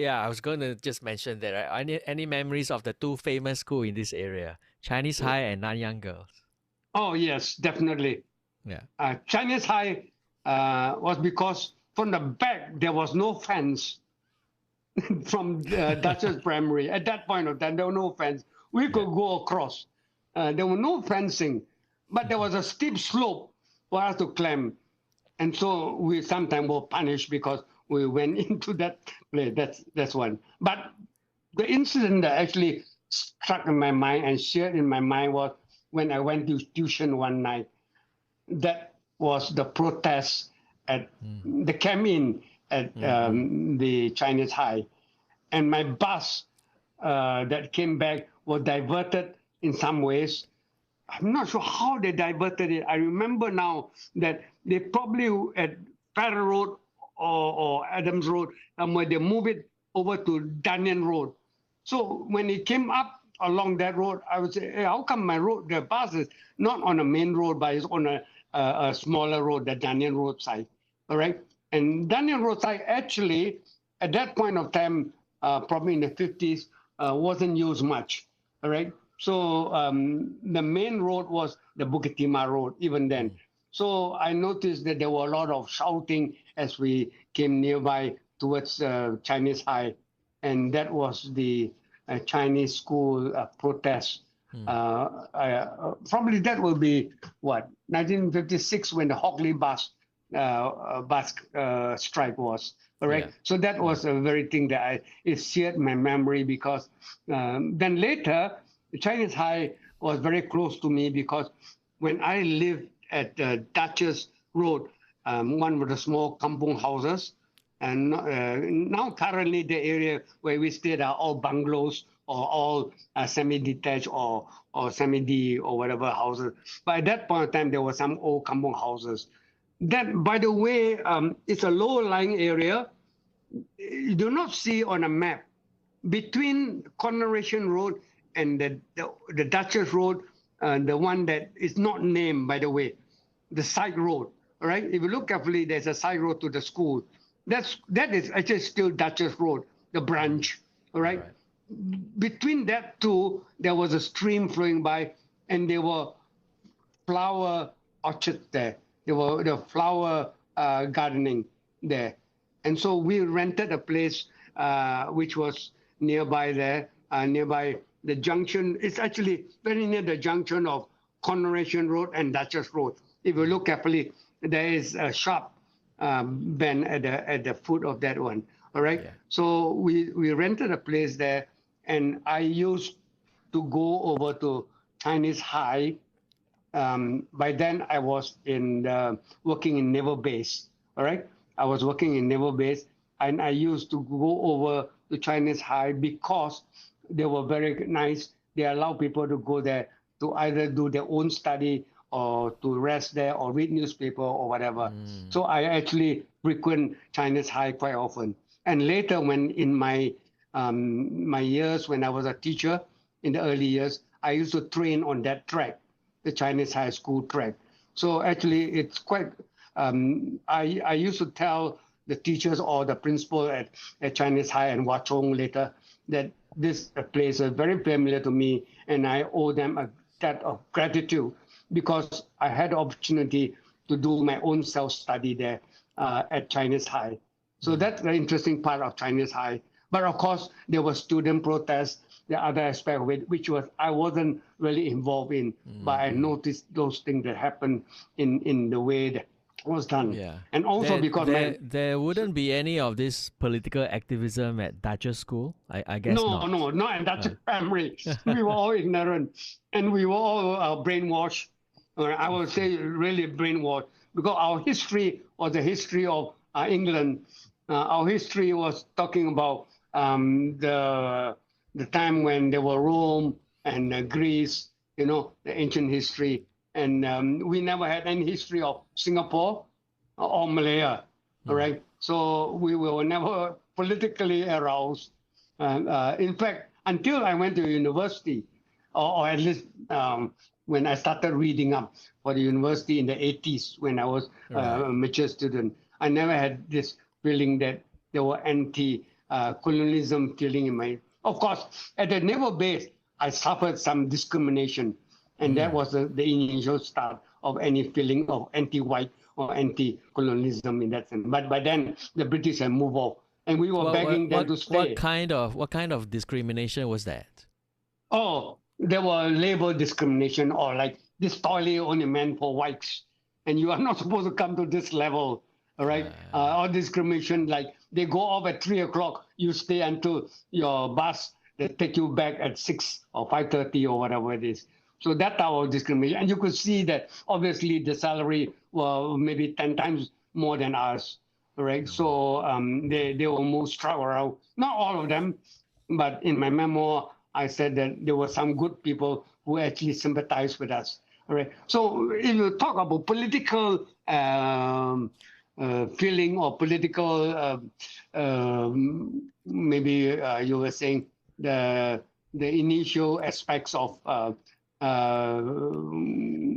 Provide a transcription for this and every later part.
Yeah, I was going to just mention that. Right? Any memories of the two famous school in this area, Chinese High and Nanyang Girls? Oh, yes, definitely. Yeah. Chinese High was because from the back there was no fence from Duchess Primary. At that point of time, there were no fence. We Yeah. could go across. There were no fencing, but there was a steep slope for us to climb. And so we sometimes were punished because we went into that place. That's one. But the incident that actually struck in my mind and shared in my mind was when I went to tuition one night. That was the protest at Mm. the came in at the Chinese High, and my bus that came back was diverted in some ways. I'm not sure how they diverted it. I remember now that they probably at Farrer Road or Adams Road, where they move it over to Danyan Road. So when it came up along that road, I would say, hey, how come my road, the bus is not on a main road, but it's on a smaller road, the Danyan Road side, all right? And Danyan Road side actually, at that point of time, probably in the 50s, wasn't used much, all right? So the main road was the Bukit Timah Road, even then. So I noticed that there were a lot of shouting as we came nearby towards Chinese High, and that was the Chinese school protest. Probably that will be what 1956 when the Hockley bus strike was. All right. Yeah. So that was a very thing that it seared my memory because then later the Chinese High was very close to me because when I lived at Duchess Road, one with the small kampung houses, and now currently the area where we stayed are all bungalows or all semi-detached or semi-D or whatever houses. But at that point in time, there were some old kampung houses. That, by the way, it's a low-lying area. You do not see on a map between Coronation Road and the Duchess Road, the one that is not named, by the way, the side road. All right, if you look carefully, there's a side road to the school. That is actually still Duchess Road, the branch. All right. Between that two, there was a stream flowing by, and there were flower orchards there. There were the flower gardening there, and so we rented a place which was nearby there, nearby the junction. It's actually very near the junction of Coronation Road and Duchess Road. If you look carefully, there is a shop bend at the foot of that one. All right. Yeah. So we rented a place there, and I used to go over to Chinese High. By then, I was working in Naval Base. All right, I was working in Naval Base, and I used to go over to Chinese High because they were very nice. They allow people to go there to either do their own study or to rest there or read newspaper or whatever. So I actually frequent Chinese High quite often. And later, when in my years when I was a teacher in the early years, I used to train on that track, the Chinese high school track. So actually, it's quite. I used to tell the teachers or the principal at Chinese High and Hwa Chong later that this place is very familiar to me, and I owe them a debt of gratitude because I had the opportunity to do my own self-study there at Chinese High. So that's the interesting part of Chinese High. But of course, there was student protests, the other aspect of it, which was I wasn't really involved in, but I noticed those things that happened in the way that was done. Yeah. And also because there wouldn't be any of this political activism at Duchess School. I guess not. No, not in Duchess Primary. We were all ignorant, and we were all brainwashed. I would say really brainwashed because our history was the history of England. Our history was talking about the time when there were Rome and Greece, the ancient history. And we never had any history of Singapore or Malaya, all right? So we were never politically aroused. In fact, until I went to university, or at least when I started reading up for the university in the 80s when I was a mature student, I never had this feeling that there were colonialism feeling in my. Of course, at the naval base, I suffered some discrimination, and that was the initial start of any feeling of anti-white or anti-colonialism in that sense. But by then, the British had moved off, and we were begging them to stay. What kind of discrimination was that? Oh, there were labor discrimination, or like this toilet only meant for whites, and you are not supposed to come to this level, all right? Or discrimination, like they go off at 3 o'clock, you stay until your bus they take you back at 6 or 5:30 or whatever it is. So that our discrimination, and you could see that obviously the salary were maybe 10 times more than ours, right? So they were more struck around. Not all of them, but in my memoir, I said that there were some good people who actually sympathized with us. All right. So if you talk about political feeling or political, maybe you were saying the initial aspects of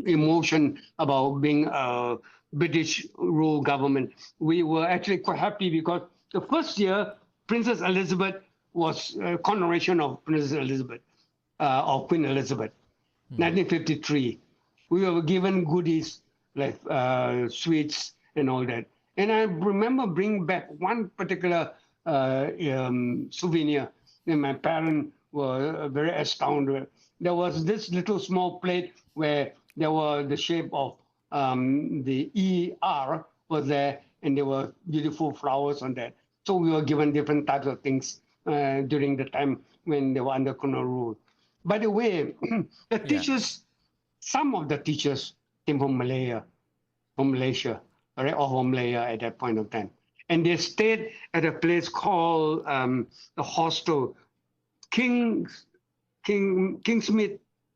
emotion about being a British rule government. We were actually quite happy because the first year, Princess Elizabeth was coronation of Princess Elizabeth, of Queen Elizabeth, 1953. We were given goodies like sweets and all that. And I remember bringing back one particular souvenir, and my parents were very astounded. There was this little small plate where there were the shape of the ER was there, and there were beautiful flowers on that. So we were given different types of things during the time when they were under colonial rule. By the way, the teachers, some of the teachers came from Malaya, from Malaysia, right, or from Malaya at that point of time. And they stayed at a place called the hostel, Kingsmead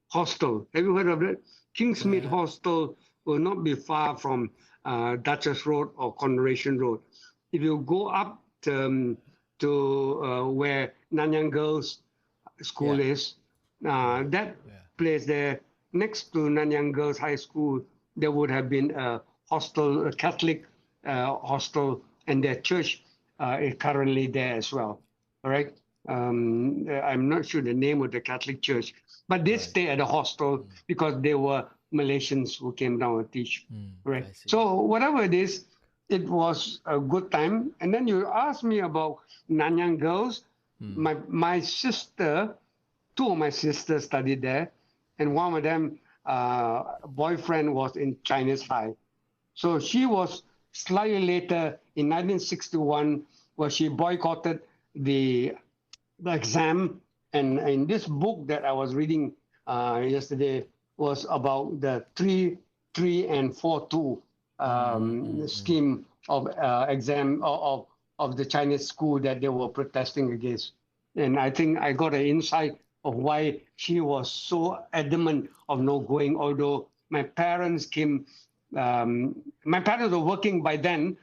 Hostel. Have you heard of it? Kingsmead Hostel will not be far from Duchess Road or Coronation Road. If you go up to where Nanyang Girls School is, that place there, next to Nanyang Girls High School, there would have been a hostel, a Catholic hostel, and their church is currently there as well. All right. I'm not sure the name of the Catholic church, but they stay at a hostel because they were Malaysians who came down to teach. Right. So whatever it is, it was a good time. And then you asked me about Nanyang Girls. My sister, two of my sisters studied there, and one of them boyfriend was in Chinese High. So she was slightly later in 1961 where she boycotted the exam. And in this book that I was reading yesterday was about the 3-3 and 4-2 scheme of exam of the Chinese school that they were protesting against. And I think I got an insight of why she was so adamant of not going, although my parents came, my parents were working by then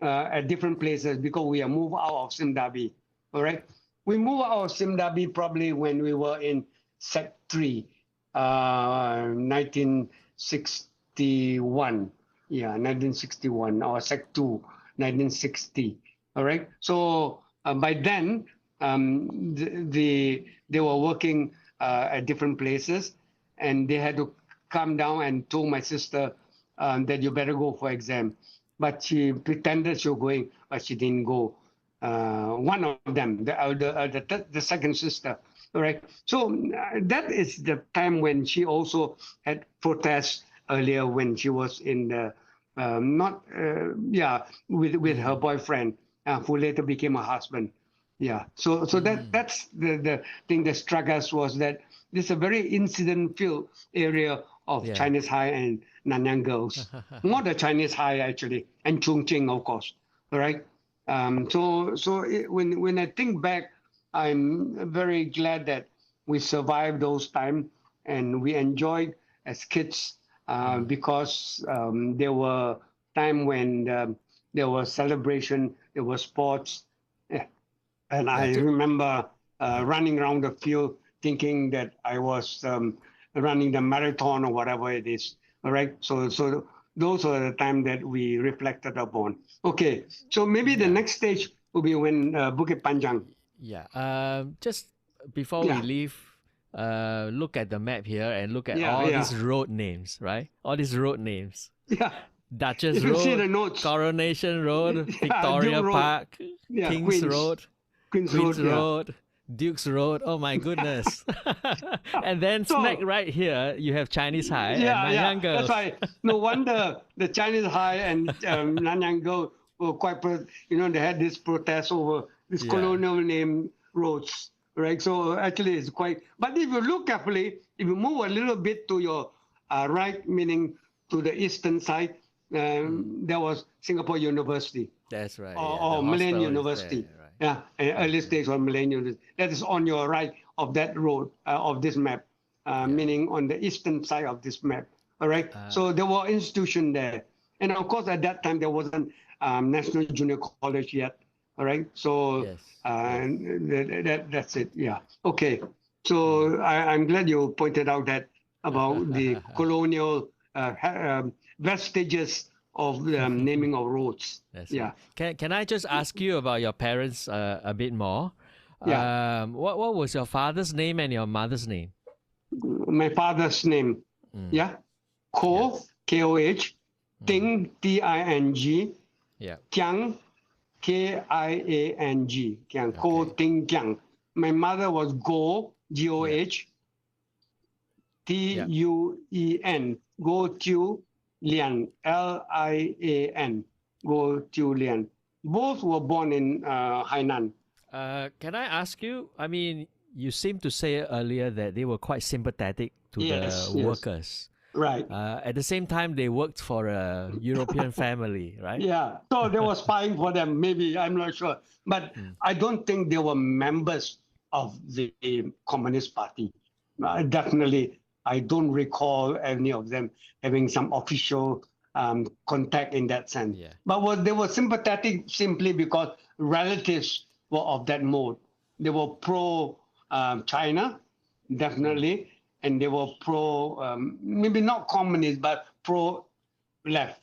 at different places because we are moved out of Simdabi, all right? We moved out of Simdabi probably when we were in Sec 3, 1961. Yeah, 1961, or Sec 2, 1960, all right? So by then, they were working at different places, and they had to come down and told my sister that you better go for exam. But she pretended she was going, but she didn't go. One of them, the second sister, all right? So that is the time when she also had protests earlier when she was in the, with her boyfriend, who later became her husband. Yeah, so that's the thing that struck us was that this is a very incident-filled area of Chinese High and Nanyang Girls. More the Chinese High, actually, and Chongqing, of course, all right? When I think back, I'm very glad that we survived those times and we enjoyed as kids because there were times when there was celebration, there was sports. And I remember running around the field thinking that I was running the marathon or whatever it is. All right. So those are the time that we reflected upon. Okay. So maybe the next stage will be when Bukit Panjang. Yeah. Just before we Yeah, leave, look at the map here and look at yeah, all yeah, these road names, right? All these road names. yeah. Duchess If you see Road, the notes, Coronation Road, yeah, Duke Victoria Road, Park, yeah, King's Queens, Road, Queens Queen's Road, yeah. Road, Duke's Road. Oh my goodness. And then smack So right here, you have Chinese High and yeah, yeah. Nanyang That's Girls. why no wonder the Chinese High and Nanyang Girl were quite, they had this protest over this Yeah. colonial name roads, right? So actually, it's quite. But if you look carefully, if you move a little bit to your right, meaning to the eastern side, there was Singapore University That's right. or, Yeah. The or Malayan hostel is there, University. right? Yeah, early stage of Malayan University. That is on your right of that road of this map, meaning on the eastern side of this map. All right. So there were institutions there, and of course at that time there wasn't National Junior College yet. All right. So Yes. Yes. that's it. Yeah. Okay. So I'm glad you pointed out that about the colonial vestiges of naming of roads. That's Yeah. right. Can I just ask you about your parents a bit more? Yeah. What was your father's name and your mother's name? My father's name. Yeah. Koh, Yes. Koh, Ting, Ting, Yeah. Kiang, Kiang, Kiang, Koh Okay. Ting Kiang. My mother was Go, Goh, Tuen, Go Tu Lian, Lian, Go Tu Lian. Both were born in Hainan. Can I ask you? I mean, you seemed to say earlier that they were quite sympathetic to Yes, the yes. workers. Right. At the same time, they worked for a European family, right? Yeah, so they were spying for them. Maybe I'm not sure, but I don't think they were members of the Communist Party. Definitely, I don't recall any of them having some official contact in that sense. Yeah. But they were sympathetic simply because relatives were of that mode. They were pro China, definitely, and they were pro maybe not communist, but pro left.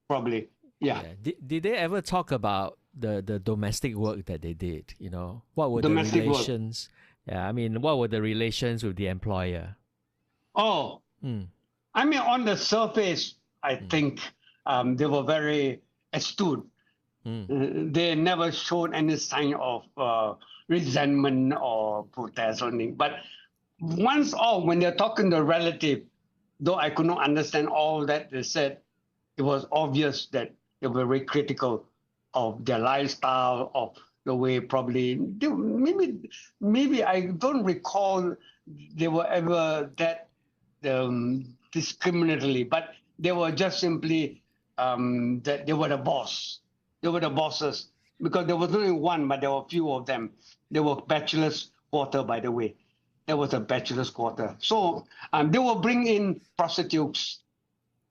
Probably, yeah. Did they ever talk about the domestic work that they did? You know, what were Domestic the work. relations? Yeah, I mean, what were the relations with the employer? Oh, Mm. I mean, on the surface, I think they were very astute. They never showed any sign of resentment or protest or anything. But once off, when they're talking to a relative, though I could not understand all that they said, it was obvious that they were very critical of their lifestyle, of the way probably maybe I don't recall they were ever that discriminatory, but they were just simply that they were the boss. They were the bosses because there was only one, but there were a few of them. They were bachelor's quarter, by the way. There was a bachelor's quarter. So they will bring in prostitutes,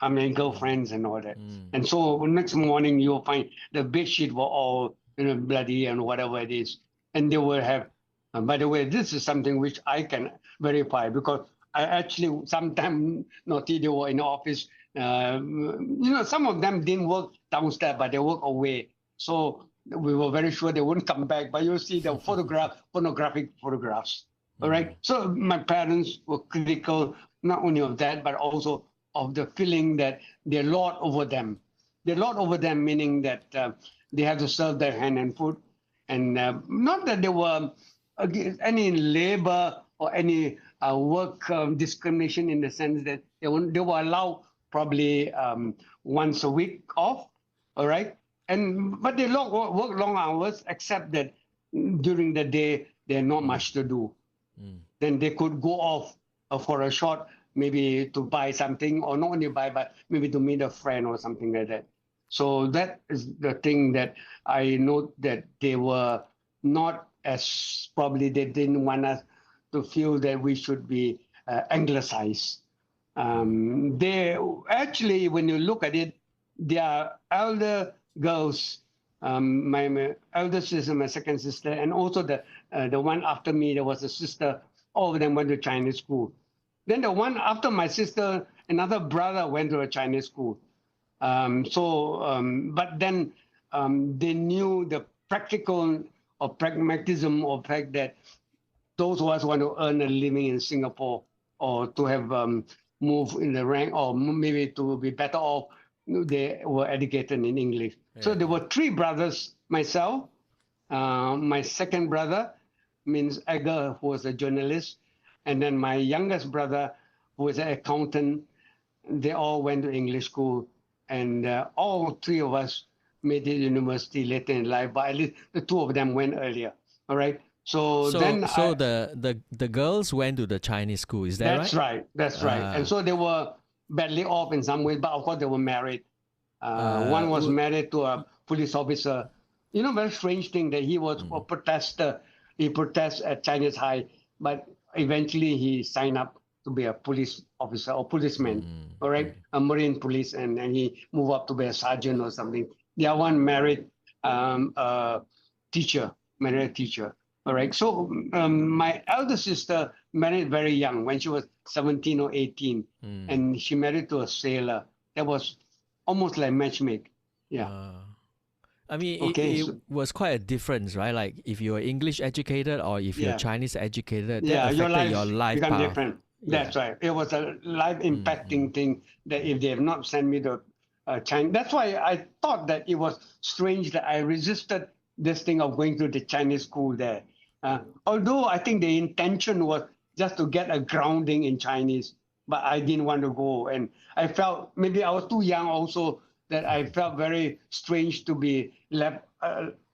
I mean, girlfriends and all that. And so next morning you'll find the bed sheet were all bloody and whatever it is. And they will have, by the way, this is something which I can verify because I actually sometimes noticed they were in the office. Some of them didn't work downstairs, but they work away. So we were very sure they wouldn't come back. But you see the pornographic photographs. All right. So my parents were critical not only of that, but also of the feeling that they lord over them. They lord over them, meaning that they have to serve their hand and food. And not that they were against any labor or any work discrimination in the sense that they were allowed probably once a week off. All right. But they work long hours, except that during the day, there's not much to do. Then they could go off for a short, maybe to buy something, or not only buy, but maybe to meet a friend or something like that. So that is the thing that I note that they were not as probably they didn't want us to feel that we should be anglicized. They actually, when you look at it, their elder girls, my elder sister, my second sister, and also the one after me, there was a sister. All of them went to Chinese school. Then the one after my sister, another brother went to a Chinese school. But then they knew the practical or pragmatism of fact that those of us want to earn a living in Singapore or to have moved in the rank or maybe to be better off, they were educated in English. So there were three brothers, myself, my second brother, means Edgar, who was a journalist, and then my youngest brother, who was an accountant. They all went to English school, and all three of us made it university later in life, but at least the two of them went earlier. All right. So then the girls went to the Chinese school, is that that's right? right. That's right. And so they were badly off in some ways, but of course they were married. One was married to a police officer. You know, very strange thing that he was a protester. He protests at Chinese High, but eventually he signed up to be a police officer or policeman, all right, a Marine police, and he moved up to be a sergeant or something. The other one married a teacher, all right. So my elder sister married very young, when she was 17 or 18, and she married to a sailor. That was almost like matchmaking. Yeah. I mean, Okay, it was quite a difference, right? Like if you're English educated or if you're Chinese educated, that affected your life become path. different. That's right. It was a life impacting thing that if they have not sent me to China, that's why I thought that it was strange that I resisted this thing of going to the Chinese school there. Although I think the intention was just to get a grounding in Chinese, but I didn't want to go, and I felt maybe I was too young also, that I felt very strange to be left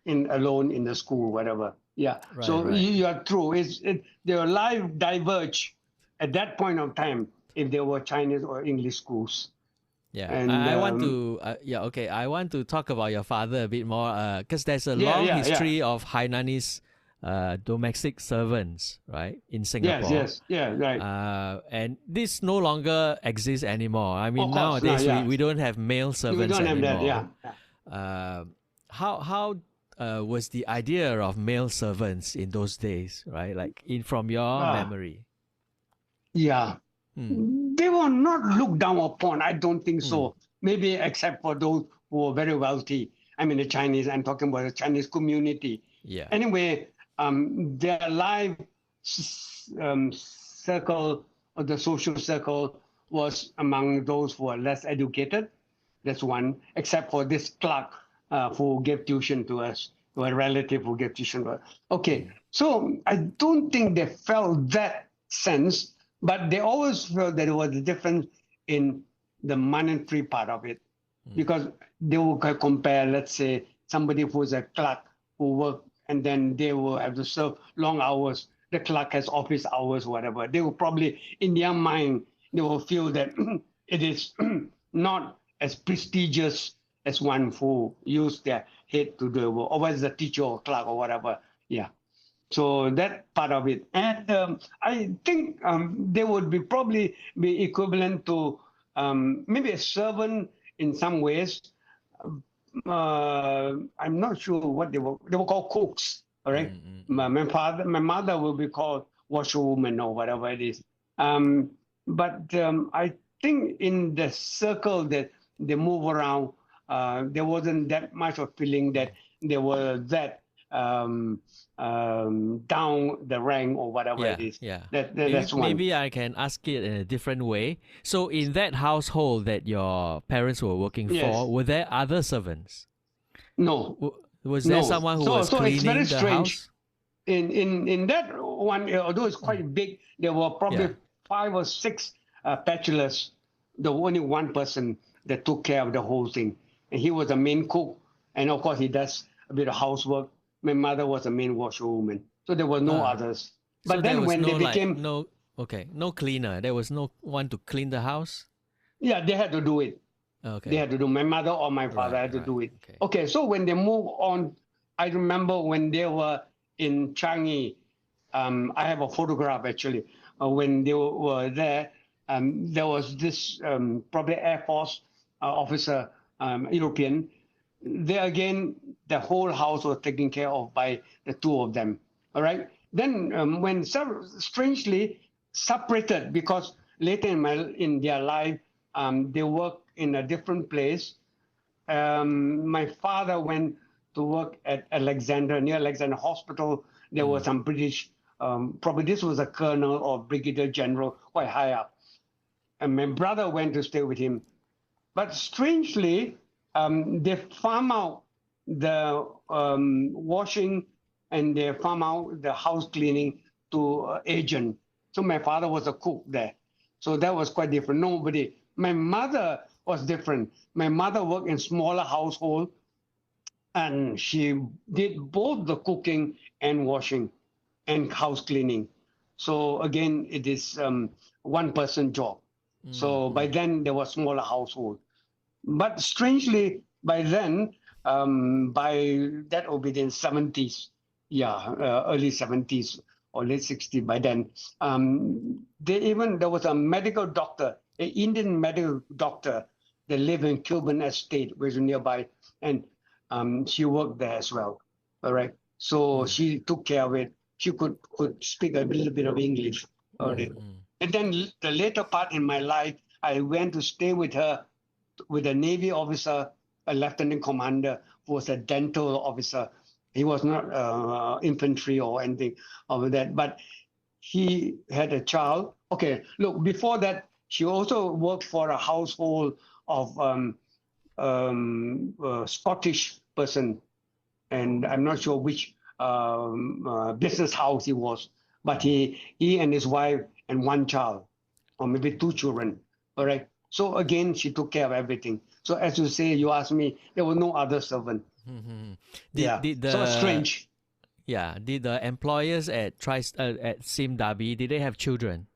alone in the school, whatever. Yeah. Right, so right. you are true. Their life diverged at that point of time if they were Chinese or English schools. Yeah, And, I want to. Okay. I want to talk about your father a bit more, because there's a Yeah, long yeah, history of Hainanese domestic servants, right, in Singapore. Yeah, right. And this no longer exists anymore. I mean, Of course, no, nowadays yeah. we don't have male We servants don't have anymore. that. Yeah. How was the idea of male servants in those days, right? Like from your memory. Yeah. They were not looked down upon. I don't think so. Maybe except for those who were very wealthy. I mean, the Chinese, I'm talking about the Chinese community. Yeah. Anyway, their life circle, or the social circle, was among those who are less educated. That's one, except for this clerk who gave tuition to us, or a relative who gave tuition to us. Okay, so I don't think they felt that sense, but they always felt that there was a difference in the monetary part of it, because they would compare, let's say, somebody who's a clerk who worked and then they will have to serve long hours. The clerk has office hours, whatever. They will probably, in their mind, they will feel that it is not as prestigious as one who used their head to do the work, or was a teacher or clerk or whatever. Yeah. So that part of it. And I think they would probably be equivalent to maybe a servant in some ways. I'm not sure what they were called cooks, all right? My mother will be called washerwoman or whatever it is. But I think in the circle that they move around, there wasn't that much of feeling that they were that down the rank or whatever it is. Yeah. That's one. Maybe I can ask it in a different way. So in that household that your parents were working for, were there other servants? No. Was there someone who was cleaning it's very the strange. house? In that one, although it's quite big, there were probably 5 or 6 bachelors. There was only one person that took care of the whole thing. And he was the main cook. And of course, he does a bit of housework. My mother was a main washerwoman. So there were no others. But So then when they became... no cleaner. There was no one to clean the house? Yeah, they had to do it. Okay. They had to do. My mother or my father had to do it. Okay, so when they moved on, I remember when they were in Changi, I have a photograph actually, when they were there, there was this probably Air Force officer, European. There again, the whole house was taken care of by the two of them. All right. Then when strangely separated, because later in their life, they worked in a different place. My father went to work at Alexandra, near Alexandra Hospital. There were some British, probably this was a colonel or brigadier general, quite high up. And my brother went to stay with him. But strangely, they farm out the washing and they farm out the house cleaning to agent. So my father was a cook there. So that was quite different. Nobody. My mother was different. My mother worked in smaller household, and she did both the cooking and washing and house cleaning. So again, it is one person job. So by then there was smaller household. But strangely, by then, by that would be the 70s, early 70s or late 60s by then, there was a medical doctor, an Indian medical doctor that lived in Kilburn Estate, which is nearby, and she worked there as well. All right. So she took care of it. She could speak a little bit of English. All right. And then the later part in my life, I went to stay with her, with a Navy officer, a lieutenant commander, who was a dental officer. He was not infantry or anything of that, but he had a child. Okay, look, before that, she also worked for a household of Scottish person, and I'm not sure which business house he was, but he and his wife and one child, or maybe two children. All right. So again, she took care of everything. So as you say, you asked me, there was no other servant. So strange. Yeah. Did the employers at Sim Dhabi, did they have children?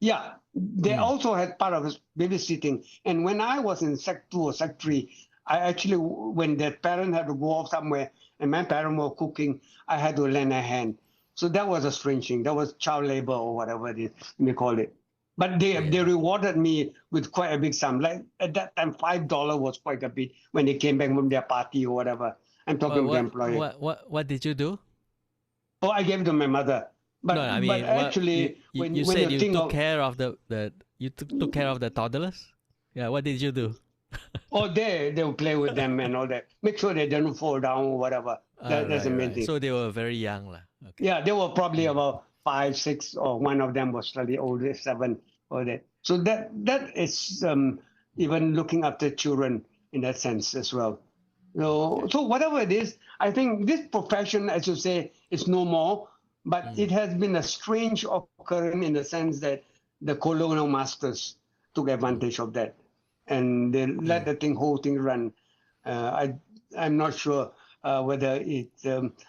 Yeah, they also had part of his babysitting. And when I was in Sec 2 or Sec 3, I actually, when their parent had to go off somewhere and my parents were cooking, I had to lend a hand. So that was a strange thing. That was child labor or whatever it is, you may call it. But they rewarded me with quite a big sum. Like at that time, $5 was quite a bit when they came back from their party or whatever. I'm talking to the employer. What did you do? Oh, I gave it to my mother. But, no, I mean, but actually, when you said you took care of you took care of the toddlers. Yeah, what did you do? Oh, they will play with them and all that. Make sure they don't fall down or whatever. That's the main thing. So they were very young, okay. Yeah, they were probably about 5, 6, or one of them was slightly older, 7 or that. So that is even looking after children in that sense as well. So whatever it is, I think this profession, as you say, is no more. But it has been a strange occurrence in the sense that the colonial masters took advantage of that, and they let the whole thing run. I'm not sure whether it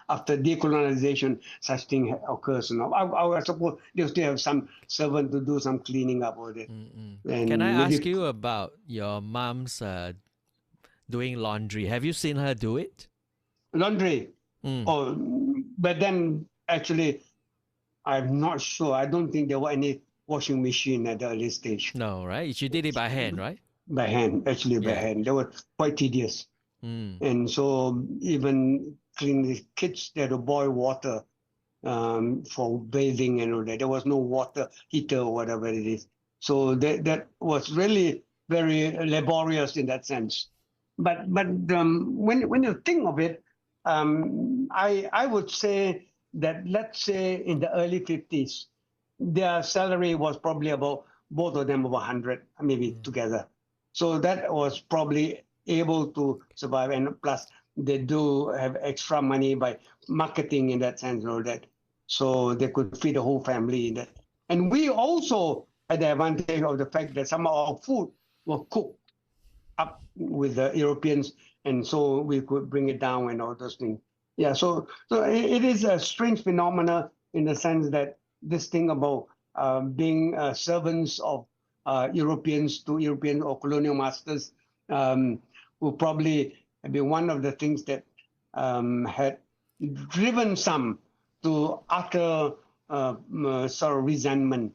after decolonization such thing occurs or not. I suppose they still have some servant to do some cleaning up with it. Can I ask you about your mom's doing laundry? Have you seen her do it? Laundry? Oh, but then actually, I'm not sure. I don't think there were any washing machine at the early stage. No, right? She did it by hand, right? By hand, actually by hand. They were quite tedious. And so even cleaning the kids, they had to boil water for bathing and all that. There was no water heater or whatever it is. So that was really very laborious in that sense. But when you think of it, I would say that, let's say in the early 50s, their salary was probably about, both of them, about 100, maybe together. So that was probably able to survive. And plus, they do have extra money by marketing in that sense and all that. So they could feed the whole family in that. And we also had the advantage of the fact that some of our food were cooked up with the Europeans, and so we could bring it down and all those things. Yeah, so it is a strange phenomena in the sense that this thing about being servants of Europeans to European or colonial masters will probably be one of the things that had driven some to utter sort of resentment.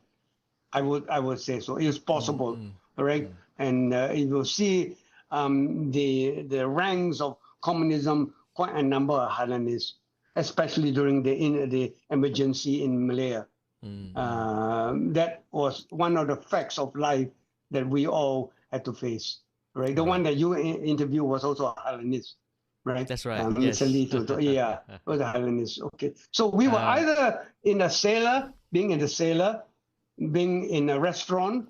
I would say so. It is possible, right? And you will see the ranks of communism, quite a number of Hainanese, especially during the emergency in Malaya. That was one of the facts of life that we all had to face. Right? The one that you interviewed was also a Hainanese. right? That's right. Recently Yes. it was the Hainanese. Okay, so we were either being in the sailor, being in a restaurant,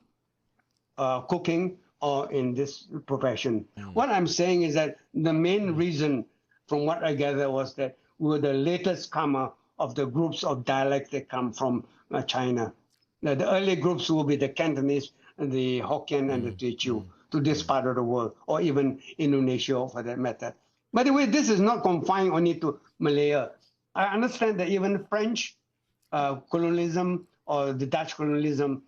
cooking, or in this profession. What I'm saying is that the main reason, from what I gather, was that we were the latest comer of the groups of dialects that come from China. Now, the early groups will be the Cantonese, and the Hokkien, and the Teochew to this part of the world, or even Indonesia for that matter. By the way, this is not confined only to Malaya. I understand that even French colonialism or the Dutch colonialism,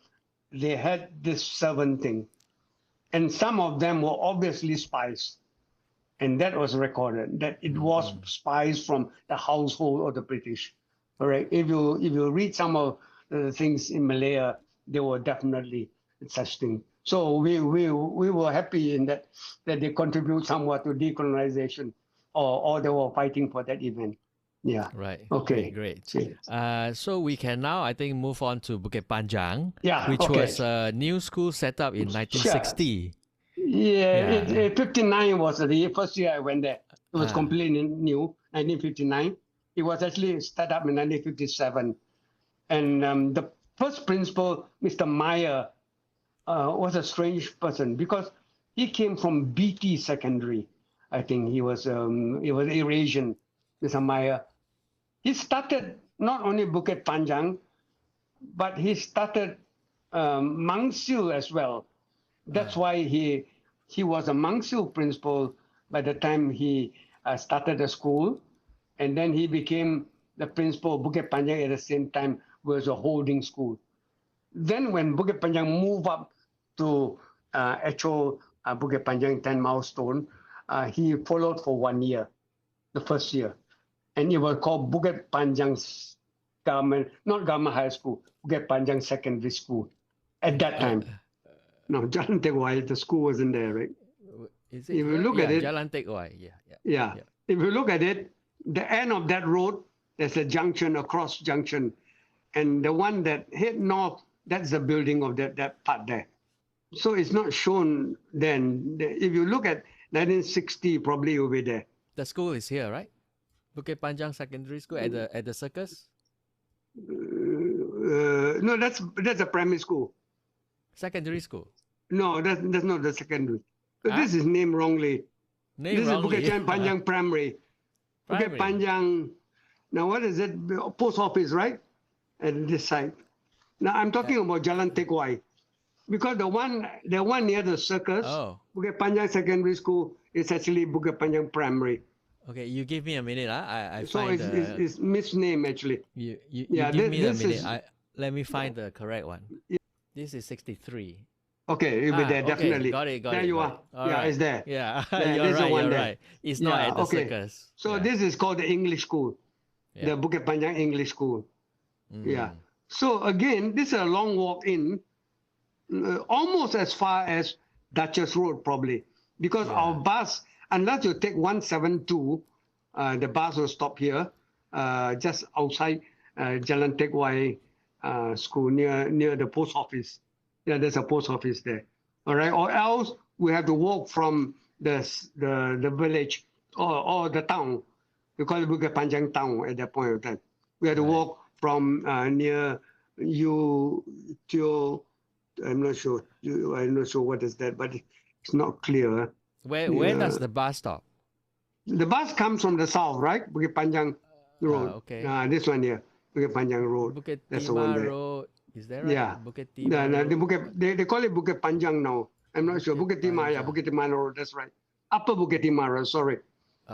they had this servant thing. And some of them were obviously spies. And that was recorded, that it was spies from the household of the British. All right. If you read some of the things in Malaya, there were definitely such things. So we were happy in that they contribute somewhat to decolonization, or they were fighting for that event. Yeah. Right. Okay. Great. Okay. So we can now, I think, move on to Bukit Panjang, Yeah, which okay. was a new school set up in 1960. Yeah, 59 was the first year I went there. It was Ah. completely new, 1959. It was actually started up in 1957. And the first principal, Mr. Meyer, was a strange person because he came from BT Secondary. I think he was Eurasian, Mr. Meyer. He started not only Bukit Panjang, but he started Mang Siu as well. That's why he was a Mang Siu principal by the time he started the school, and then he became the principal of Bukit Panjang at the same time, was a holding school. Then when Bukit Panjang moved up to actual Bukit Panjang 10 milestone, he followed for 1 year, the first year. And it was called Bukit Panjang not government high school, Bukit Panjang Secondary School at that time. No, Jalan Teck Wai, the school wasn't there, right? Is it if you look at it, Jalan Teck Wai. Yeah. If you look at it, the end of that road, there's a junction, a cross junction. And the one that head north, that's the building of that part there. So it's not shown then. If you look at 1960, probably it will be there. The school is here, right? Bukit Panjang Secondary School at the circus? No, that's a primary school. Secondary school? No, that's not the secondary. This is named wrongly. This is Bukit Panjang Primary. Bukit Panjang. Now, what is it? Post office, right? At this side. Now, I'm talking about Jalan Teck Wai. Because the one near the circus, Bukit Panjang Secondary School, is actually Bukit Panjang Primary. Okay, you give me a minute. I so find it's misnamed, actually. You give me a minute. Let me find the correct one. This is 63. Okay, you'll be there, definitely. Got it. There you are. Right. It's there. Yeah, you're right. It's not at the circus. So this is called the English school, the Bukit Panjang English School. Yeah. So again, this is a long walk in, almost as far as Duchess Road, probably. Because our bus, unless you take 172, the bus will stop here, just outside Jalan Teck Wai School, near the post office. Yeah, there's a post office there. All right. Or else we have to walk from the village or the town. We call it Bukit Panjang town at that point of time. We have to walk from near Teo. I'm not sure what is that, but it's not clear. Where does the bus stop? The bus comes from the south, right? Bukit Panjang Road. Okay. This one here, Bukit Panjang Road. Bukit That's the one Timah there. Road. Is that right? Yeah. Bukit Timah. They call it Bukit Panjang now. I'm not sure. Bukit Timah, Bukit Timah Road. That's right. Upper Bukit Timah Road. Sorry,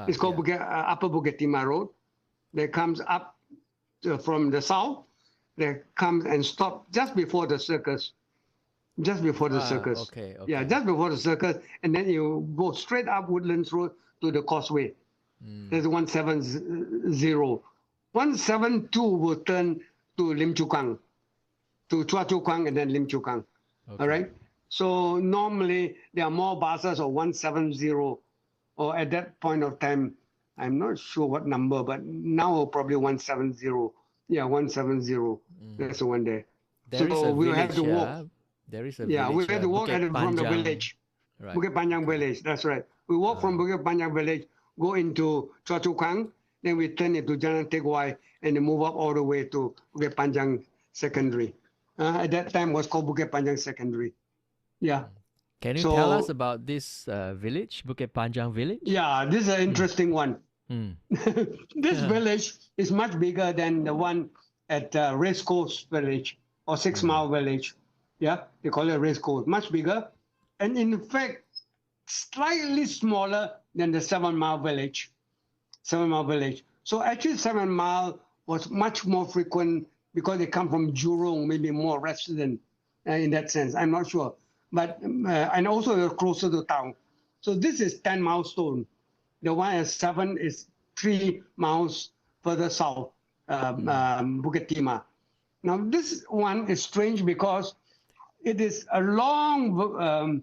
it's called Upper Bukit Timah Road. That comes up from the south. That comes and stop just before the circus. Just before the circus. Okay. Yeah, just before the circus, and then you go straight up Woodlands Road to the Causeway. There's 170. 172 will turn to Lim Chu Kang, to Chua Chu Kang, and then Lim Chu Kang. Okay. All right. So normally there are more buses of 170, or at that point of time, I'm not sure what number, but now probably 170. Yeah, 170. That's the one there. We have to walk. There is a village. Yeah, we have to walk Bukit from the Panjang. village. Right. Bukit Panjang village. That's right. We walk from Bukit Panjang village go into Choa Chu Kang, then we turn into Jalan Teck Whye, and then move up all the way to Bukit Panjang Secondary. At that time was called Bukit Panjang Secondary. Yeah. Can you So- tell us about this village, Bukit Panjang village? Yeah, this is an interesting one. Mm. This village is much bigger than the one at Race Course Village or 6 Mile Village. Yeah, they call it Race Course. Much bigger. And in fact, slightly smaller than the 7 Mile Village. 7 Mile Village. So actually 7 Mile was much more frequent because they come from Jurong, maybe more resident in that sense. I'm not sure. But and also they're closer to town. So this is 10 milestone. The one at 7 is 3 miles further south, Bukit Timah. Now this one is strange because it is a long,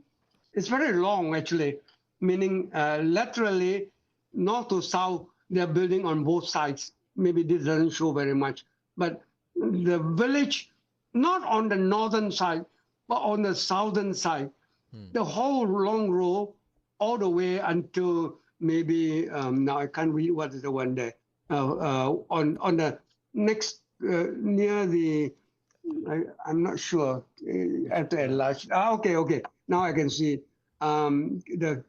it's very long actually, meaning laterally north to south, they're building on both sides. Maybe this doesn't show very much, but the village, not on the northern side, but on the southern side, the whole long row, all the way until maybe, now I can't read what is the one there, on the next, near the, I'm not sure, I have to enlarge. Okay, now I can see the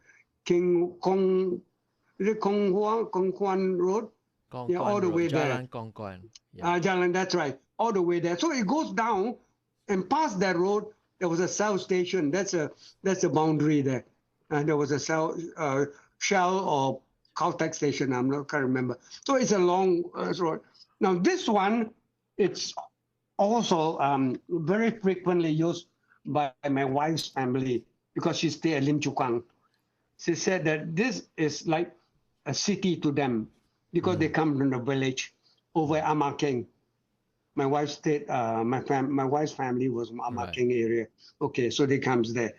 is it Kong Kwan Road? Kong Yeah, Kwan all the Road, way there. Jalan Kong Kwan. Yeah. Jalan, that's right, all the way there. So it goes down, and past that road, there was a Shell station. That's a boundary there. And there was a Shell or Caltech station. Can't remember. So it's a long road. Now this one, it's also very frequently used by my wife's family because she stayed at Lim Chu Kang. She said that this is like a city to them because they come from the village over at Ama Keng. My wife stayed, my wife's family was from Ama Keng area. Okay, so they comes there.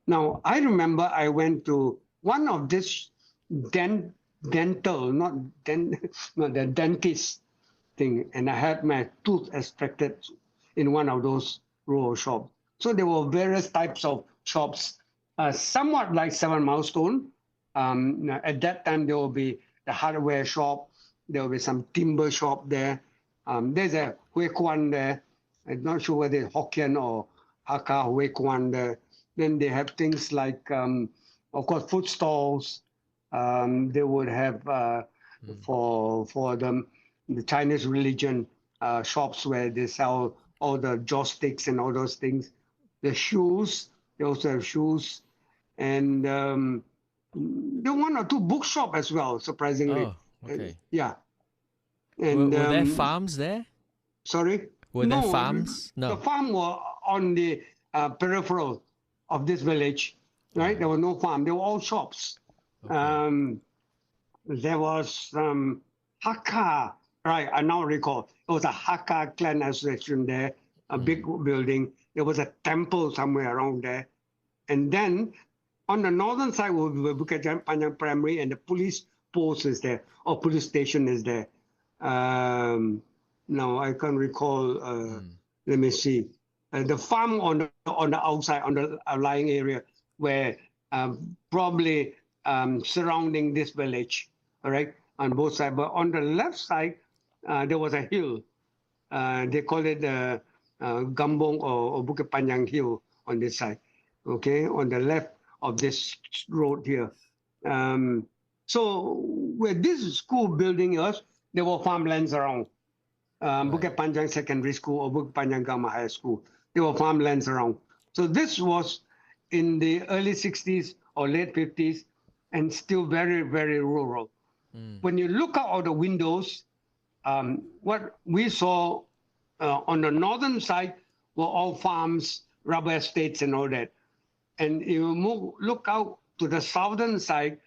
Now, I remember I went to one of this dental, not the dentist thing, and I had my tooth extracted in one of those row of shops. So there were various types of shops, somewhat like 7 Milestone. At that time, there will be the hardware shop. There will be some timber shop there. There's a Hui Kwan there. I'm not sure whether it's Hokkien or Hakka Hui Kwan there. Then they have things like, of course, food stalls. They would have for the Chinese religion shops where they sell all the joysticks and all those things. The shoes, they also have shoes. And there are 1 or 2 bookshop as well, surprisingly. Oh, okay. Yeah. Were And there farms there? Sorry? Were there farms? The No. farm were on the peripheral of this village, right? There was no farm. They were all shops. Okay. There was Hakka, right? I now recall. It was a Hakka clan association there, a big building. There was a temple somewhere around there. And then on the northern side was Bukit Panjang Primary, and the police post is there, or police station is there. No, I can't recall. Let me see. The farm on the outside, on the outlying area, where probably surrounding this village, all right, on both sides. But on the left side, there was a hill. They call it Gambong or Bukit Panjang Hill on this side. Okay, on the left of this road here. So where this school building was, there were farmlands around. Bukit Panjang Secondary School or Bukit Panjang Gamma High School. There were farmlands around. So this was in the early 60s or late 50s and still very, very rural. When you look out of the windows, what we saw on the northern side were all farms, rubber estates and all that. And you look out to the southern side,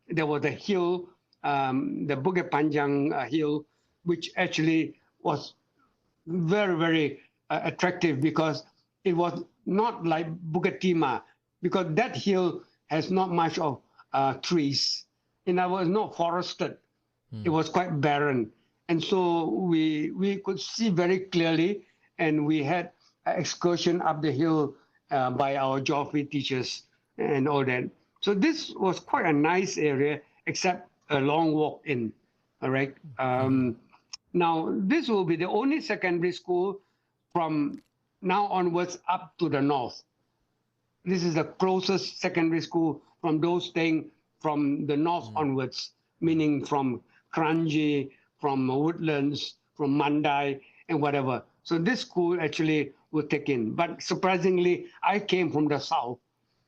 there was a hill, the Bukit Panjang hill, which actually was very, very attractive because it was not like Bukit Timah, because that hill has not much of trees. And it was not forested. It was quite barren. And so we could see very clearly, and we had an excursion up the hill by our geography teachers and all that. So this was quite a nice area, except a long walk in. All right. Now, this will be the only secondary school from now onwards up to the north. This is the closest secondary school from those staying from the north onwards, meaning from Kranji, from Woodlands, from Mandai, and whatever. So this school actually will take in. But surprisingly, I came from the south.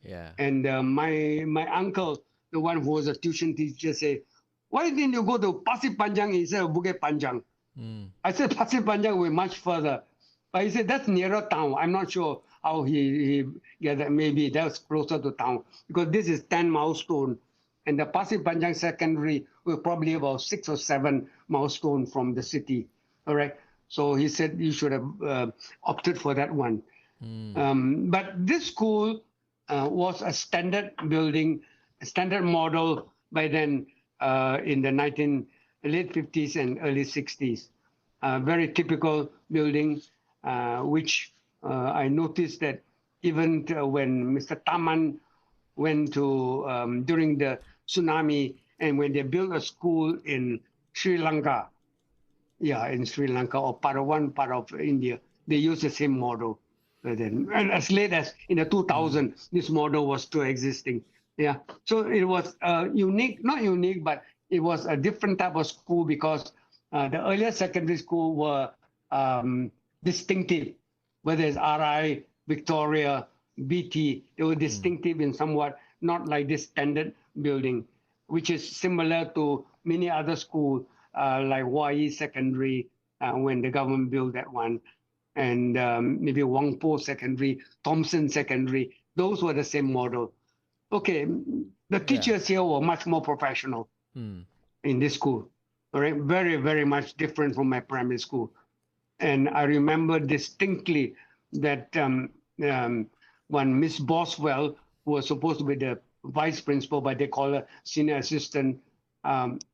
Yeah. And my uncle, the one who was a tuition teacher, said, "Why didn't you go to Pasir Panjang instead of Bukit Panjang?" I said, "Pasir Panjang was much further." But he said, "That's nearer town." I'm not sure how he gathered. Maybe that's closer to town because this is 10 milestone. And the Pasir Panjang Secondary was probably about 6 or 7 milestone from the city. All right. So he said you should have opted for that one. But this school was a standard building, a standard model by then in the late 50s and early 60s. Very typical building, which I noticed that even when Mr. Taman went to during the tsunami and when they built a school in Sri Lanka, in Sri Lanka or part of India, they used the same model. And as late as in the 2000, this model was still existing. Yeah, so it was unique, not unique, but it was a different type of school because the earlier secondary school were distinctive, whether it's RI, Victoria, BT, they were distinctive in somewhat, not like this standard building, which is similar to many other schools like YE Secondary when the government built that one, and maybe Wangpo Secondary, Thompson Secondary. Those were the same model. Okay, the teachers here were much more professional in this school. All right, very, very much different from my primary school. And I remember distinctly that one Miss Boswell, who was supposed to be the vice principal, but they call her senior assistant,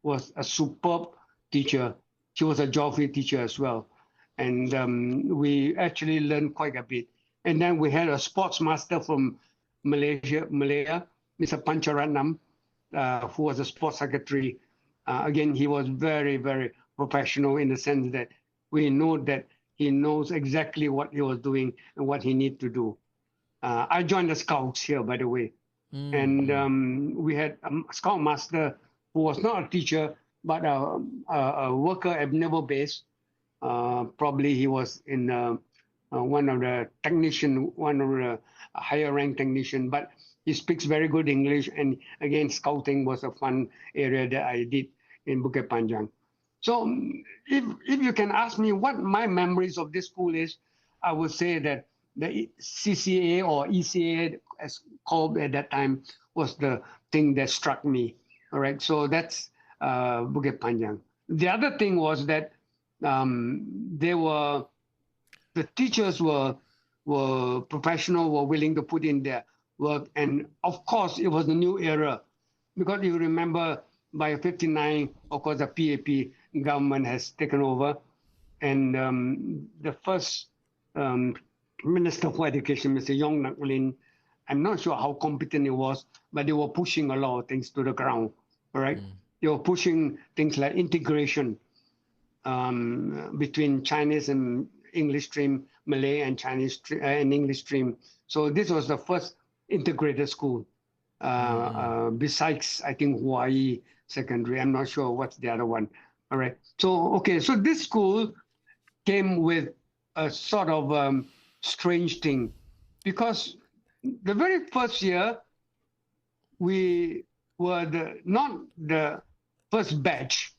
was a superb teacher. She was a geography teacher as well. And we actually learned quite a bit. And then we had a sports master from Malaya, Mr. Pancharatnam, who was a sports secretary. Again, he was very, very professional in the sense that we know that he knows exactly what he was doing and what he needed to do. I joined the Scouts here, by the way. And we had a Scout master who was not a teacher, but a worker at Naval Base. Probably he was in one of the higher rank technician, but he speaks very good English. And again, scouting was a fun area that I did in Bukit Panjang. So if you can ask me what my memories of this school is, I would say that the CCA or ECA, as called at that time, was the thing that struck me. All right, so that's Bukit Panjang. The other thing was that the teachers were professional, were willing to put in their work, and of course it was a new era, because you remember by '59, of course, the PAP government has taken over, and the first Minister for Education, Mr. Yong Nak Lin, I'm not sure how competent he was, but they were pushing a lot of things to the ground. All right, they were pushing things like integration between Chinese and English stream, Malay and Chinese and English stream. So this was the first integrated school. Besides, I think Hawaii Secondary. I'm not sure what's the other one. All right. So so this school came with a sort of strange thing, because the very first year we were not the first batch,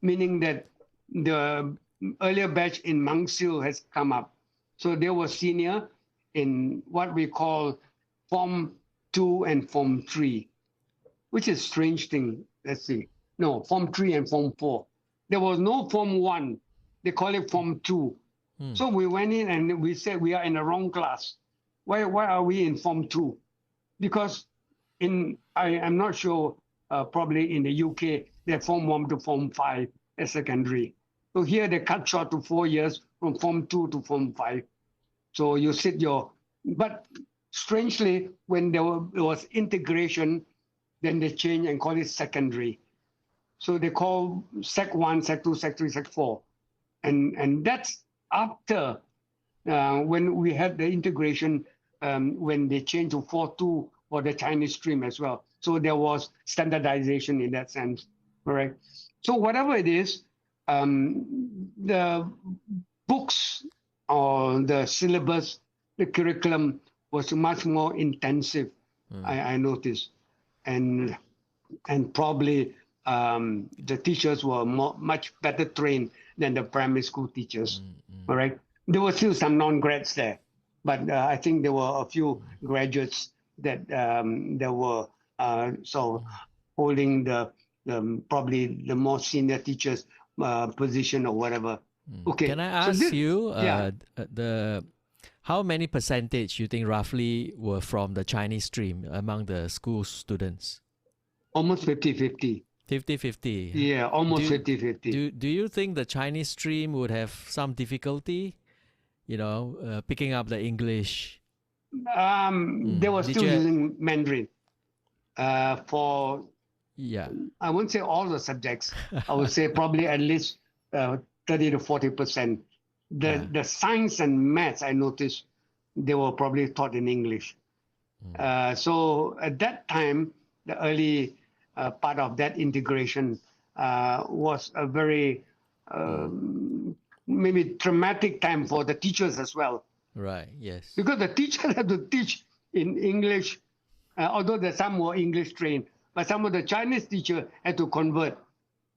meaning that the earlier batch in Mangsil has come up. So they were senior in what we call Form 2 and Form 3, which is a strange thing. Let's see. No, Form 3 and Form 4. There was no Form 1. They call it Form 2. So we went in and we said we are in the wrong class. Why are we in Form 2? Because I'm not sure, probably in the UK, they're Form 1 to Form 5 as secondary. So here they cut short to 4 years from Form 2 to Form 5. So you but strangely, when there was integration, then they changed and call it secondary. So they call Sec 1, Sec 2, Sec 3, Sec 4. And that's after when we had the integration, when they changed to 4-2 for the Chinese stream as well. So there was standardization in that sense, all right? So whatever it is, the books or the syllabus, the curriculum was much more intensive, I noticed. And probably the teachers were much better trained than the primary school teachers, all right? There were still some non-grads there, but I think there were a few graduates that were holding the probably the more senior teachers position or whatever. Okay. Can I ask you yeah. how many percentage you think roughly were from the Chinese stream among the school students? Almost 50-50. 50-50. Yeah, almost 50-50. Do you think the Chinese stream would have some difficulty, picking up the English? They were still using Mandarin for, I wouldn't say all the subjects. I would say probably at least 30 to 40%. The science and maths, I noticed, they were probably taught in English. So at that time, the early part of that integration was a very maybe traumatic time for the teachers as well. Right, yes. Because the teachers had to teach in English, although some were English trained, but some of the Chinese teachers had to convert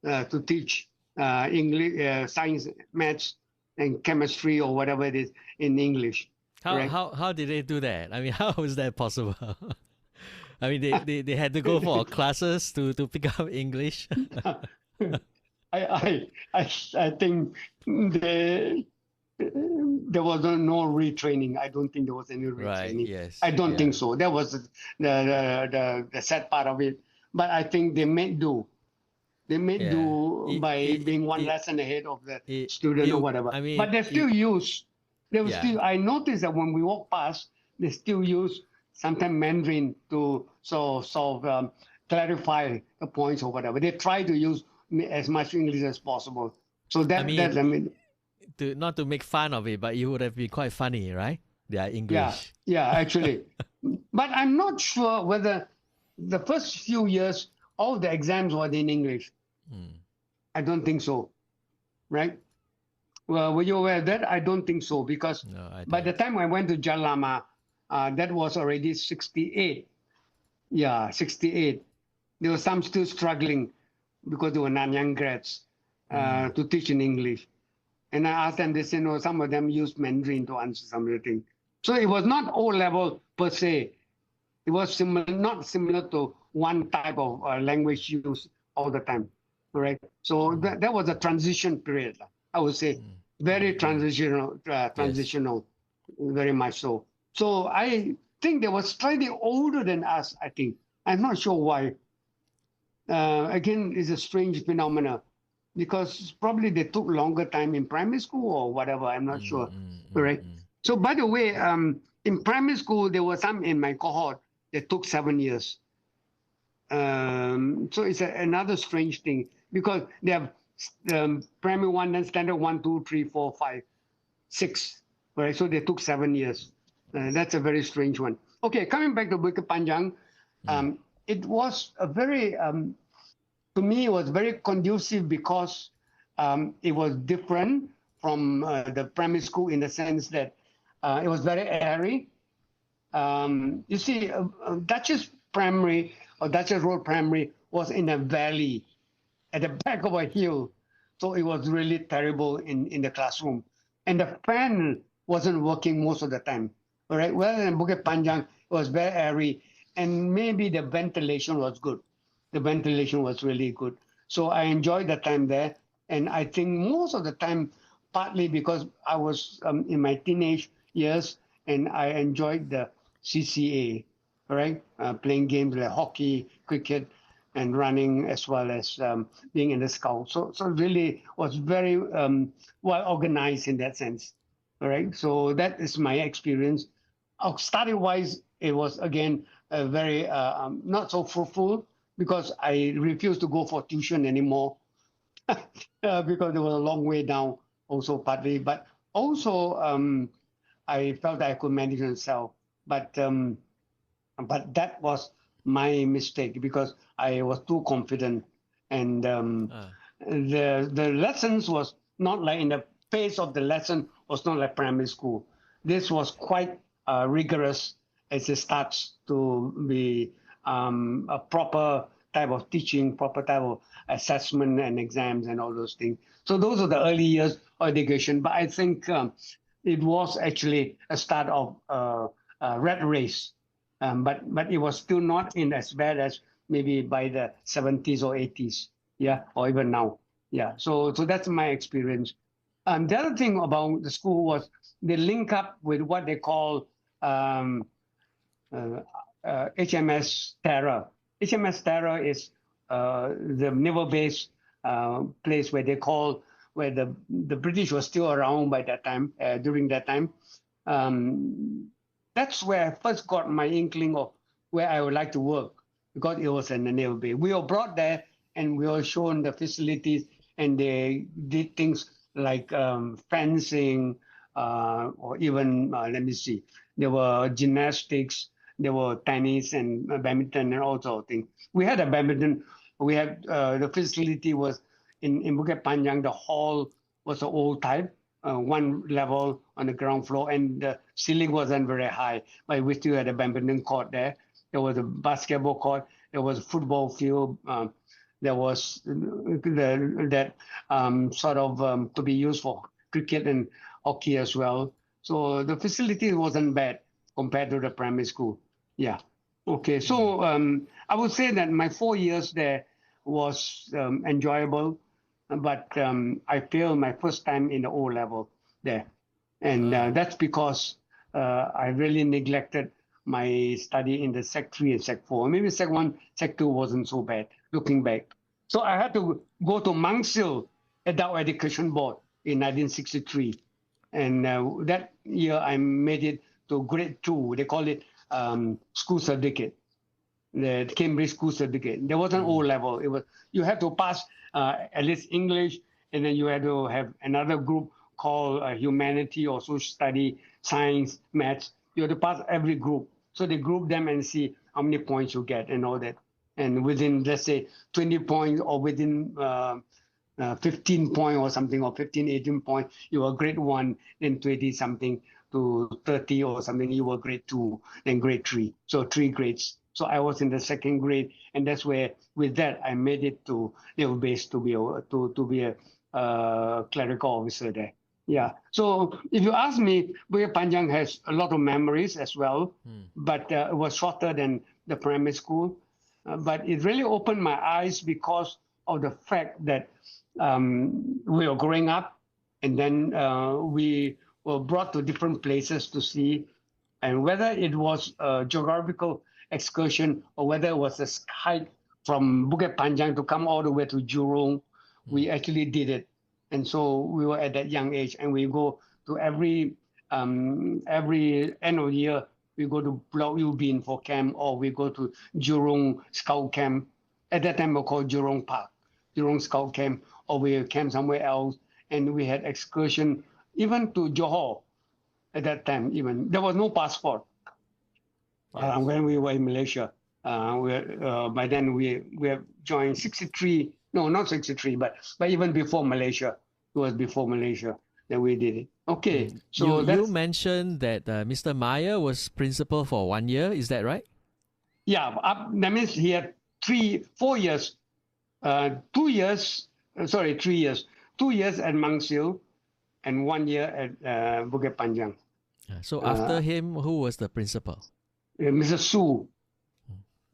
to teach English, science, maths, and chemistry or whatever it is in English. How did they do that? I mean, how is that possible? I mean, they had to go for classes to pick up English. I think there was no retraining. I don't think there was any retraining. Right, yes. I don't think so. That was the sad part of it. But I think they made do. They made do by being one lesson ahead of the student or whatever. I mean, but they still use. I noticed that when we walk past, they still use sometimes Mandarin to clarify the points or whatever. They try to use as much English as possible. So not to make fun of it, but it would have been quite funny, right? Their English. Yeah, actually. But I'm not sure whether the first few years all the exams were in English. I don't think so, right? Well, were you aware of that? I don't think so, because by the time I went to Jalama, that was already 68. Yeah, 68. There were some still struggling because they were Nanyang grads to teach in English. And I asked them, they said, no, some of them used Mandarin to answer some of the things. So it was not O-level per se. It was not similar to one type of language used all the time, right? So that was a transition period, I would say. Very transitional, very much so. So I think they were slightly older than us, I think. I'm not sure why. Again, it's a strange phenomenon, because probably they took longer time in primary school or whatever. I'm not sure, right? So by the way, in primary school, there were some in my cohort that took 7 years. So it's another strange thing, because they have primary one, then standard 1, 2, 3, 4, 5, 6, right? So they took 7 years. That's a very strange one. Okay, coming back to Bukit Panjang, it was a very, to me, it was very conducive because it was different from the primary school in the sense that it was very airy. You see, Duchess Primary or Duchess Road Primary was in a valley at the back of a hill. So it was really terrible in the classroom. And the fan wasn't working most of the time. All right. Well, in Bukit Panjang, it was very airy, and maybe the ventilation was good. The ventilation was really good. So I enjoyed the time there. And I think most of the time, partly because I was in my teenage years and I enjoyed the CCA, all right? Playing games like hockey, cricket, and running, as well as being in the Scout. So really was very well organized in that sense, all right? So that is my experience. Study-wise, it was, again, very not so fruitful, because I refused to go for tuition anymore because it was a long way down, also partly. But also, I felt I could manage myself. But that was my mistake because I was too confident, and the lessons was not like in the pace of the lesson was not like primary school. This was quite rigorous as it starts to be a proper type of teaching, proper type of assessment and exams and all those things. So those are the early years of education. But I think it was actually a start of a rat race. But it was still not in as bad as maybe by the 70s or 80s, yeah, or even now, yeah. So that's my experience. The other thing about the school was they link up with what they call HMS Terror. HMS Terror is the naval base place where the British were still around by that time, during that time. That's where I first got my inkling of where I would like to work, because it was in the naval base. We were brought there and we were shown the facilities, and they did things like fencing, or even, let me see, there were gymnastics, there were tennis and badminton and all sorts of things. We had a badminton. We had the facility was in Bukit Panjang. The hall was an old type, one level on the ground floor, and the ceiling wasn't very high, but we still had a badminton court there. There was a basketball court. There was a football field. There was that sort of to be used for cricket and hockey as well. So the facility wasn't bad compared to the primary school. Yeah. Okay. So I would say that my 4 years there was enjoyable, but I failed my first time in the O level there. And that's because I really neglected my study in the Sec 3 and Sec 4. Maybe Sec 1, Sec 2 wasn't so bad, looking back. So I had to go to Mangsil Adult Education Board in 1963. And that year I made it to grade 2. They call it school certificate, the Cambridge school certificate. There wasn't O level. It was, you had to pass at least English, and then you had to have another group called humanity or social study, science, maths. You had to pass every group. So they group them and see how many points you get and all that. And within, let's say, 20 points or within 15 points or something, or 15, 18 points, you were grade 1, then 20 something to 30 or something, you were grade 2, then grade 3. So 3 grades. So I was in the second grade, and that's where, with that, I made it to naval base to be a clerical officer there. Yeah. So if you ask me, Bukit Panjang has a lot of memories as well, but it was shorter than the primary school. But it really opened my eyes because of the fact that we were growing up, and then we were brought to different places to see, and whether it was a geographical excursion or whether it was a hike from Bukit Panjang to come all the way to Jurong, we actually did it. And so we were at that young age, and we go to every end of the year, we go to Pulau Ubin for camp, or we go to Jurong Scout Camp. At that time, we called Jurong Park, Jurong Scout Camp, or we camp somewhere else. And we had excursion even to Johor at that time. Even there was no passport when we were in Malaysia. By then we have joined 63. No, not 63, but even before Malaysia. It was before Malaysia that we did it. Okay, so you mentioned that Mr. Meyer was principal for 1 year. Is that right? Yeah, that means he had 4 years, 2 years. 3 years. 2 years at Mangsil, and 1 year at Bukit Panjang. So after him, who was the principal? Mr. Su.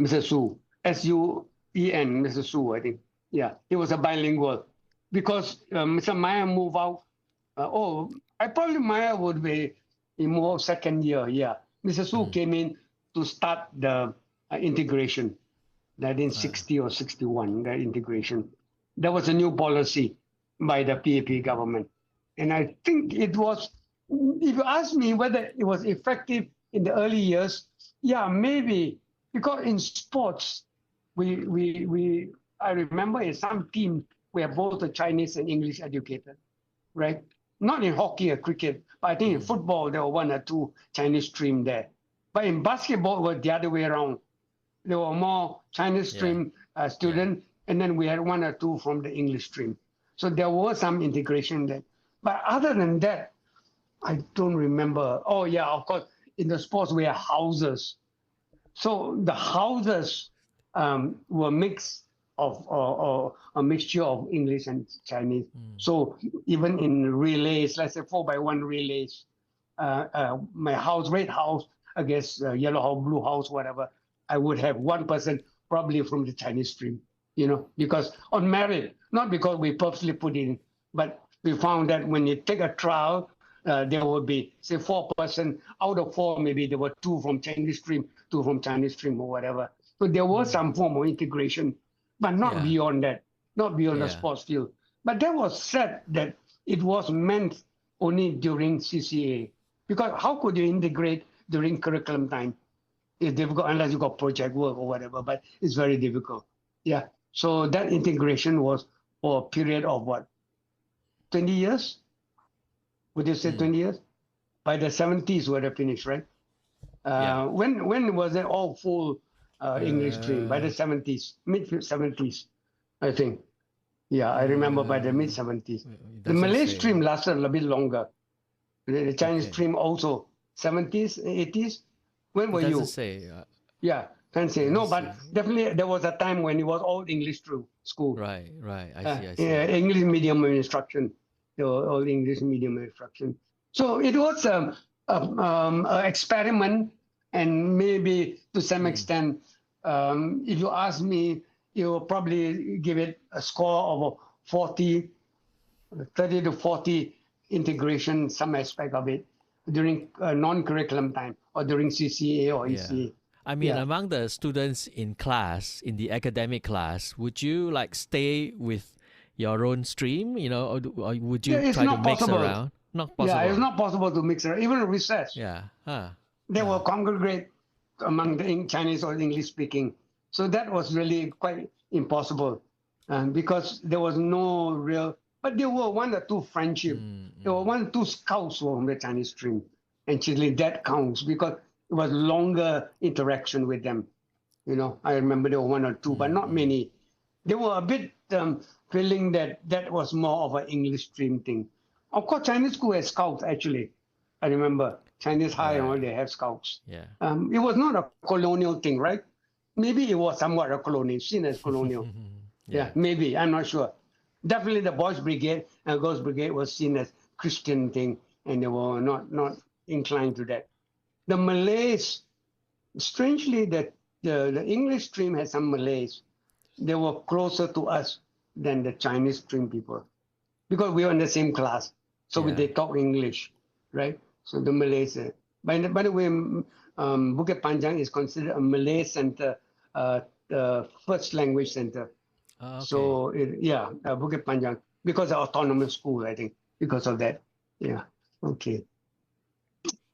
Mr. Su. S-U-E-N, Mr. Su, I think. Yeah, he was a bilingual. Because Mr. Meyer moved out. Meyer would be in more second year, yeah. Mr. Su came in to start the integration, 1960 or 61, the integration. That was a new policy by the PAP government. And I think it was, if you ask me whether it was effective in the early years, yeah, maybe. Because in sports, I remember in some team we are both Chinese and English educated, right? Not in hockey or cricket, but I think in football there were one or two Chinese stream there. But in basketball, it was the other way around. There were more Chinese stream students, and then we had one or two from the English stream. So there was some integration there. But other than that, I don't remember. Oh yeah, of course, in the sports we have houses. So the houses were mixed of or a mixture of English and Chinese. So even in relays, let's say 4x1 relays, my house, red house against yellow house, blue house, whatever, I would have one person probably from the Chinese stream, because on merit, not because we purposely put in, but we found that when you take a trial, there would be, say, 4% out of 4, maybe there were 2 from Chinese stream, 2 from Chinese stream or whatever. So there was some form of integration, but not beyond that, not beyond the sports field. But that was said that it was meant only during CCA, because how could you integrate during curriculum time? It's difficult unless you got project work or whatever, but it's very difficult. Yeah. So that integration was for a period of what, 20 years? Would you say 20 years? By the 70s would have finished, right? When was it all full English stream? By the 70s, mid-70s, I think. Yeah, I remember by the mid-70s. The Malay stream lasted a little bit longer. The Chinese stream also 70s, 80s. When were you? Yeah, can't say. No, but definitely there was a time when it was all English school. Right. I see. English medium instruction. All English medium instruction. So it was an experiment, and maybe to some extent, if you ask me, you will probably give it a score of 30 to 40 integration, some aspect of it during non-curriculum time or during CCA or ECA. I mean, among the students in class, in the academic class, would you stay with your own stream, or would you try to mix around? Not possible. Yeah, it's not possible to mix around. Even recess. Yeah. They will congregate among the Chinese or English speaking. So that was really quite impossible, because there was no real. But there were one or two friendship. There were 1 or 2 scouts from the Chinese stream, and actually that counts because it was longer interaction with them. I remember there were 1 or 2, but not many. They were a bit feeling that was more of an English stream thing. Of course, Chinese school has scouts, actually. I remember Chinese high and all, they have scouts. Yeah. It was not a colonial thing, right? Maybe it was somewhat a colonial, seen as colonial. Yeah, maybe. I'm not sure. Definitely the Boys Brigade and Girls Brigade was seen as Christian thing, and they were not inclined to that. The Malays, strangely, the English stream had some Malays. They were closer to us than the Chinese stream people, because we were in the same class. So they talk English, right? So the Malays. By the way, Bukit Panjang is considered a Malay center, first language center. Okay. So Bukit Panjang, because of autonomous school, I think, because of that. Yeah. Okay.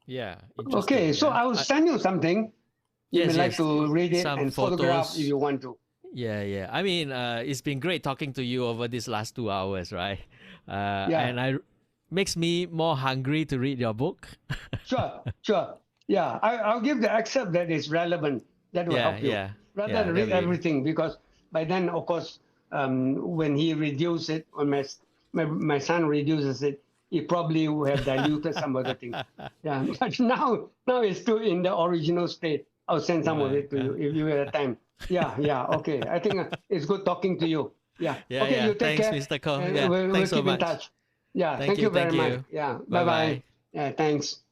Yeah. Okay. So I will send you something. You may like to read it some and photos. photograph if you want to. Yeah. I mean, it's been great talking to you over these last 2 hours, right? And makes me more hungry to read your book. Sure. Yeah, I'll give the excerpt that is relevant. That will help you. Rather than read everything, because by then, of course, when he reduces it, when my son reduces it, he probably would have diluted some other things. Yeah, but now it's still in the original state. I'll send some of it to you if you have time. Yeah. Okay. I think it's good talking to you. Yeah. Okay. You take Thanks, care. Mr. Koh. We'll thanks keep so much. in touch. Yeah. Thank you very much. Yeah. Bye. Yeah. Thanks.